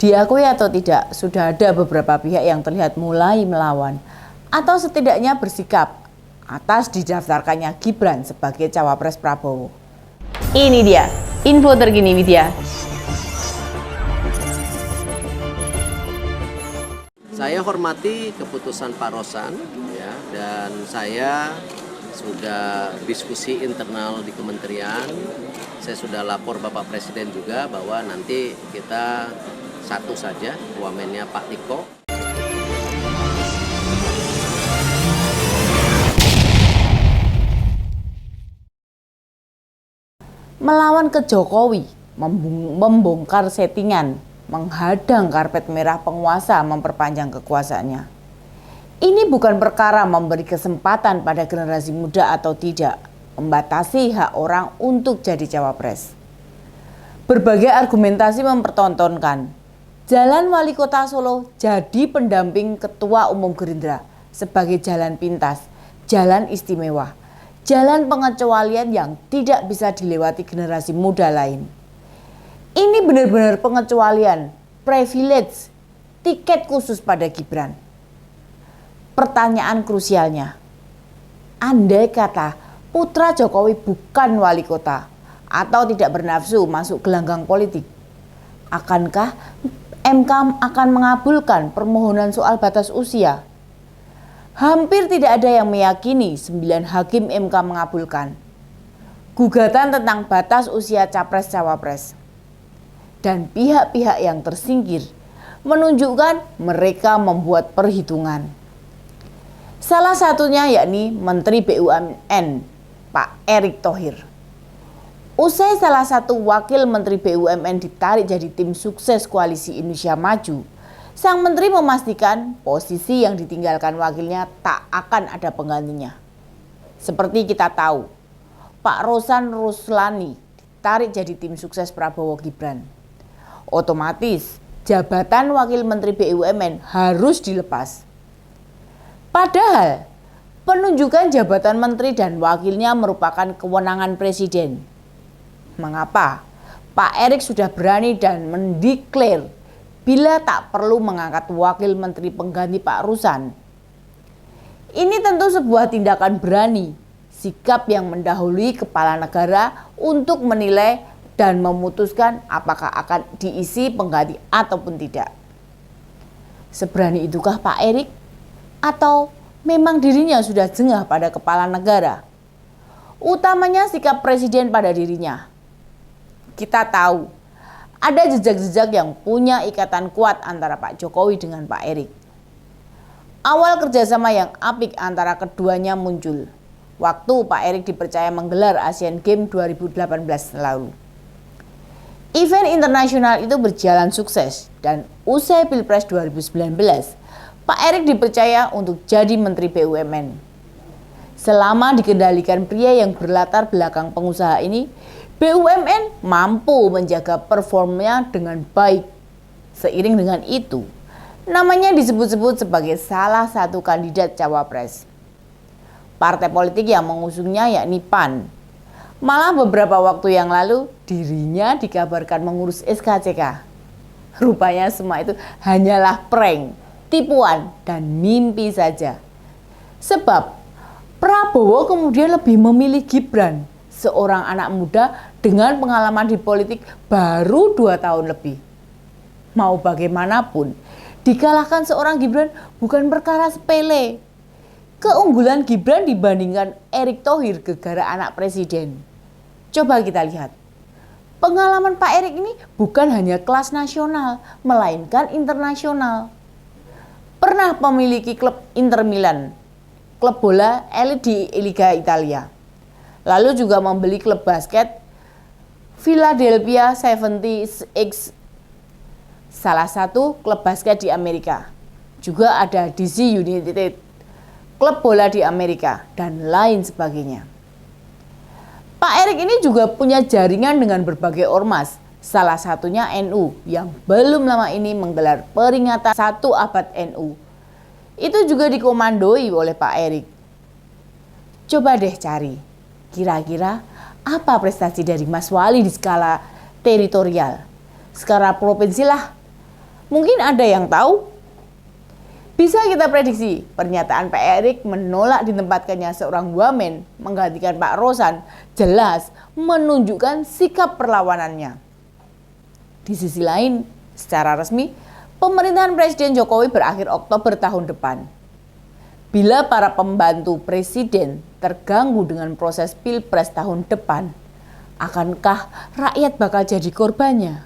Diakui atau tidak, sudah ada beberapa pihak yang terlihat mulai melawan atau setidaknya bersikap atas didaftarkannya Gibran sebagai cawapres Prabowo. Ini dia info terkini Widya. Saya hormati keputusan Pak Rosan, ya, dan saya sudah diskusi internal di kementerian. Saya sudah lapor Bapak Presiden juga bahwa nanti kita satu saja, wamennya Pak Tiko. Melawan ke Jokowi, membongkar settingan, menghadang karpet merah penguasa memperpanjang kekuasaannya. Ini bukan perkara memberi kesempatan pada generasi muda atau tidak, membatasi hak orang untuk jadi cawapres. Berbagai argumentasi mempertontonkan jalan wali kota Solo jadi pendamping ketua umum Gerindra sebagai jalan pintas, jalan istimewa, jalan pengecualian yang tidak bisa dilewati generasi muda lain. Ini benar-benar pengecualian, privilege, tiket khusus pada Gibran. Pertanyaan krusialnya, andai kata putra Jokowi bukan wali kota atau tidak bernafsu masuk gelanggang politik, akankah MK akan mengabulkan permohonan soal batas usia? Hampir tidak ada yang meyakini 9 hakim MK mengabulkan gugatan tentang batas usia capres-cawapres. Dan pihak-pihak yang tersingkir menunjukkan mereka membuat perhitungan. Salah satunya yakni Menteri BUMN, Pak Erick Thohir. Usai salah satu wakil Menteri BUMN ditarik jadi tim sukses Koalisi Indonesia Maju, sang menteri memastikan posisi yang ditinggalkan wakilnya tak akan ada penggantinya. Seperti kita tahu, Pak Rosan Ruslani ditarik jadi tim sukses Prabowo Gibran. Otomatis jabatan wakil Menteri BUMN harus dilepas. Padahal penunjukan jabatan menteri dan wakilnya merupakan kewenangan presiden. Mengapa Pak Erick sudah berani dan mendeklar bila tak perlu mengangkat wakil menteri pengganti Pak Rusan? Ini tentu sebuah tindakan berani, sikap yang mendahului kepala negara untuk menilai dan memutuskan apakah akan diisi pengganti ataupun tidak. Seberani itukah Pak Erick? Atau memang dirinya sudah jengah pada kepala negara? Utamanya sikap presiden pada dirinya. Kita tahu ada jejak-jejak yang punya ikatan kuat antara Pak Jokowi dengan Pak Erick. Awal kerjasama yang apik antara keduanya muncul waktu Pak Erick dipercaya menggelar Asian Games 2018 lalu. Event internasional itu berjalan sukses dan usai Pilpres 2019, Pak Erick dipercaya untuk jadi Menteri BUMN. Selama dikendalikan pria yang berlatar belakang pengusaha ini, BUMN mampu menjaga performnya dengan baik. Seiring dengan itu, namanya disebut-sebut sebagai salah satu kandidat cawapres. Partai politik yang mengusungnya yakni PAN. Malah beberapa waktu yang lalu dirinya dikabarkan mengurus SKCK. Rupanya semua itu hanyalah prank, tipuan, dan mimpi saja. Sebab Prabowo kemudian lebih memilih Gibran, seorang anak muda dengan pengalaman di politik baru 2 tahun lebih. Mau bagaimanapun, dikalahkan seorang Gibran bukan perkara sepele. Keunggulan Gibran dibandingkan Erick Thohir gegara anak presiden. Coba kita lihat. Pengalaman Pak Erick ini bukan hanya kelas nasional, melainkan internasional. Pernah memiliki klub Inter Milan, klub bola elit di Liga Italia. Lalu juga membeli klub basket Philadelphia 76ers, salah satu klub basket di Amerika. Juga ada DC United, klub bola di Amerika, dan lain sebagainya. Pak Erick ini juga punya jaringan dengan berbagai ormas, salah satunya NU yang belum lama ini menggelar peringatan 1 abad NU. Itu juga dikomandoi oleh Pak Erick. Coba deh cari, kira-kira apa prestasi dari Mas Wali di skala teritorial, skala provinsi lah. Mungkin ada yang tahu? Bisa kita prediksi pernyataan Pak Erik menolak ditempatkannya seorang wamen menggantikan Pak Rosan jelas menunjukkan sikap perlawanannya. Di sisi lain, secara resmi, pemerintahan Presiden Jokowi berakhir Oktober tahun depan. Bila para pembantu presiden terganggu dengan proses Pilpres tahun depan, akankah rakyat bakal jadi korbannya?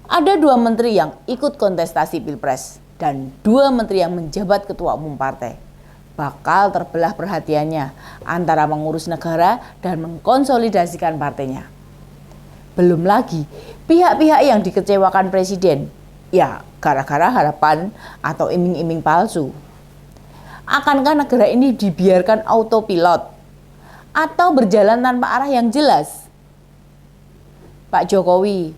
Ada 2 menteri yang ikut kontestasi Pilpres dan 2 menteri yang menjabat ketua umum partai. Bakal terbelah perhatiannya antara mengurus negara dan mengkonsolidasikan partainya. Belum lagi pihak-pihak yang dikecewakan presiden, ya gara-gara harapan atau iming-iming palsu. Akankah negara ini dibiarkan autopilot atau berjalan tanpa arah yang jelas? Pak Jokowi,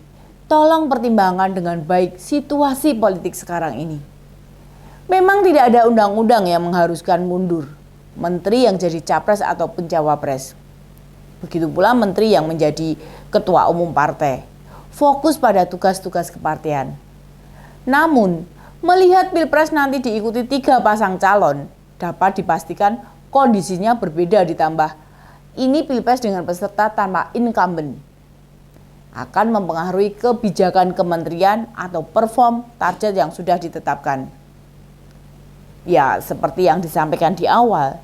tolong pertimbangkan dengan baik situasi politik sekarang ini. Memang tidak ada undang-undang yang mengharuskan mundur menteri yang jadi capres ataupun cawapres. Begitu pula menteri yang menjadi ketua umum partai, fokus pada tugas-tugas kepartian. Namun, melihat Pilpres nanti diikuti 3 pasang calon, dapat dipastikan kondisinya berbeda, ditambah ini Pilpres dengan peserta tanpa incumbent. Akan mempengaruhi kebijakan kementerian atau perform target yang sudah ditetapkan. Ya, seperti yang disampaikan di awal,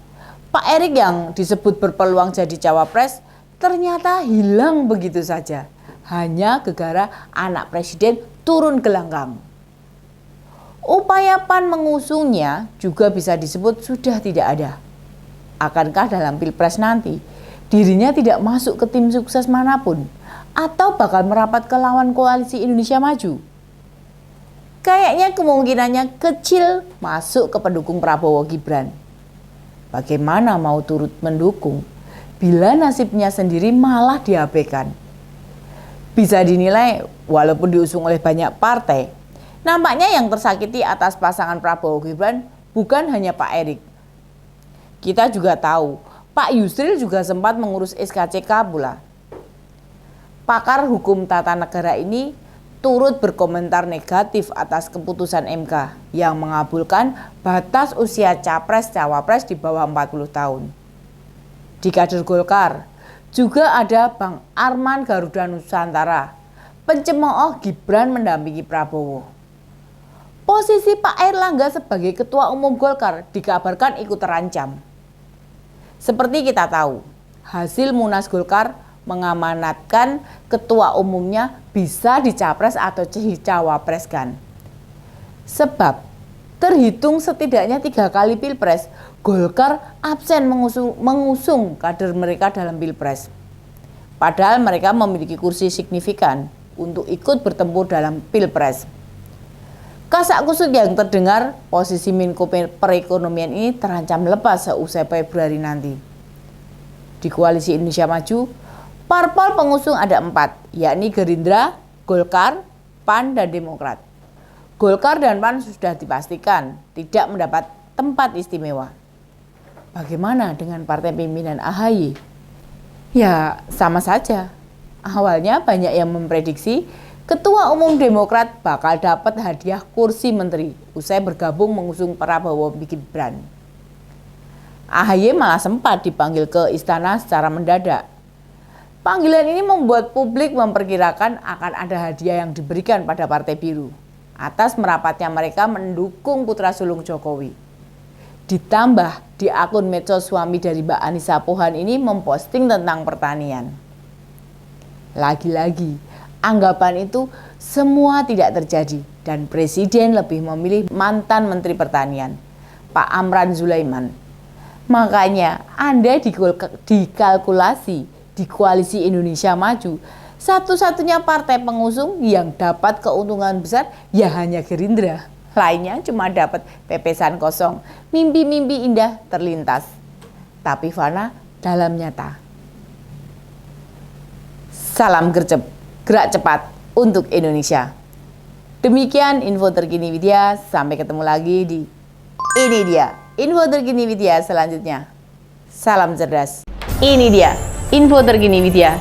Pak Erik yang disebut berpeluang jadi cawapres ternyata hilang begitu saja. Hanya gara-gara anak presiden turun gelanggang. Upaya PAN mengusungnya juga bisa disebut sudah tidak ada. Akankah dalam Pilpres nanti dirinya tidak masuk ke tim sukses manapun atau bakal merapat ke lawan koalisi Indonesia Maju? Kayaknya kemungkinannya kecil masuk ke pendukung Prabowo Gibran. Bagaimana mau turut mendukung bila nasibnya sendiri malah diabaikan? Bisa dinilai walaupun diusung oleh banyak partai, nampaknya yang tersakiti atas pasangan Prabowo Gibran bukan hanya Pak Erik. Kita juga tahu Pak Yusril juga sempat mengurus SKCK pula. Pakar hukum tata negara ini turut berkomentar negatif atas keputusan MK yang mengabulkan batas usia capres-cawapres di bawah 40 tahun. Di kader Golkar juga ada Bang Arman Garuda Nusantara, pencemooh Gibran mendampingi Prabowo. Posisi Pak Airlangga sebagai Ketua Umum Golkar dikabarkan ikut terancam. Seperti kita tahu, hasil Munas Golkar mengamanatkan ketua umumnya bisa dicapres atau dicawapreskan. Sebab terhitung setidaknya 3 kali Pilpres, Golkar absen mengusung kader mereka dalam Pilpres. Padahal mereka memiliki kursi signifikan untuk ikut bertempur dalam Pilpres. Kasak-kusuk yang terdengar, posisi Menko Perekonomian ini terancam lepas seusai Februari nanti. Di Koalisi Indonesia Maju, parpol pengusung ada 4, yakni Gerindra, Golkar, PAN, dan Demokrat. Golkar dan PAN sudah dipastikan tidak mendapat tempat istimewa. Bagaimana dengan partai pimpinan AHY? Ya, sama saja. Awalnya banyak yang memprediksi Ketua Umum Demokrat bakal dapat hadiah kursi menteri usai bergabung mengusung Prabowo Gibran. AHY malah sempat dipanggil ke istana secara mendadak. Panggilan ini membuat publik memperkirakan akan ada hadiah yang diberikan pada Partai Biru atas merapatnya mereka mendukung putra sulung Jokowi. Ditambah di akun medsos suami dari Mbak Anissa Pohan ini memposting tentang pertanian. Lagi-lagi, anggapan itu semua tidak terjadi dan Presiden lebih memilih mantan Menteri Pertanian, Pak Amran Sulaiman. Makanya Anda dikalkulasi di Koalisi Indonesia Maju, satu-satunya partai pengusung yang dapat keuntungan besar ya hanya Gerindra. Lainnya cuma dapat pepesan kosong, mimpi-mimpi indah terlintas. Tapi fana dalam nyata. Salam gercep, gerak cepat untuk Indonesia. Demikian info terkini Widya, sampai ketemu lagi di Ini Dia, info terkini Widya selanjutnya. Salam cerdas. Ini dia, info terkini Widya